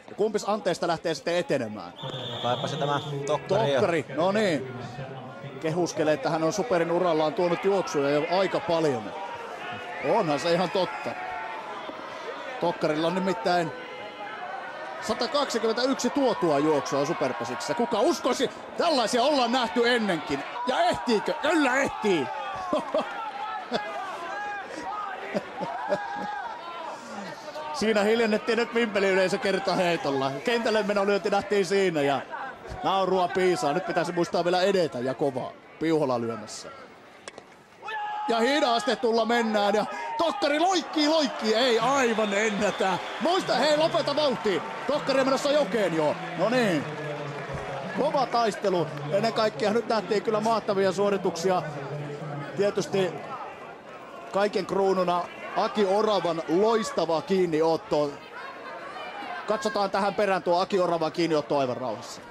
Ja kumpis Anteesta lähtee sitten etenemään? Kaipa se tämä Tokkari. Tokkari, no niin. Kehuskelee, että hän on Superin urallaan tuonut juoksuja jo aika paljon. Onhan se ihan totta. Tokkarilla on nimittäin 121 tuotua juoksua Superpesiksessä. Kuka uskoisi? Tällaisia ollaan nähty ennenkin. Ja ehtiikö? Kyllä ehtii! Siinä hiljennettiin nyt Vimpelin yleisö kertaheitolla. Kentälle menolyönti nähtiin siinä ja naurua piisaa. Nyt pitäisi muistaa vielä edetä ja kovaa. Piuhola lyömässä. Ja hidastetulla mennään ja Tokkari loikkii, ei aivan ennätä. Muista, hei lopeta vauhtia. Tokkari menossa jokeen jo. No niin. Kova taistelu. Ennen kaikkea nyt nähtiin kyllä mahtavia suorituksia. Tietysti kaiken kruununa Aki Oravan loistava kiinniotto. Katsotaan tähän perään tuo Aki Oravan kiinniotto aivan rauhassa.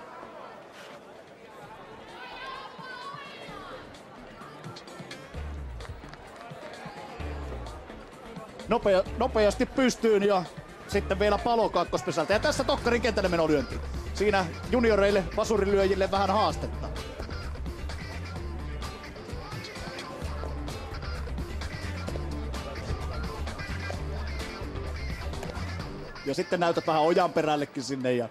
Nopeasti pystyyn ja sitten vielä palo kakkospesältä. Ja tässä Tokkarin kentälle menolyönti. Siinä junioreille, vasurilyöjille vähän haastetta. Ja sitten näytät vähän ojan perällekin sinne ja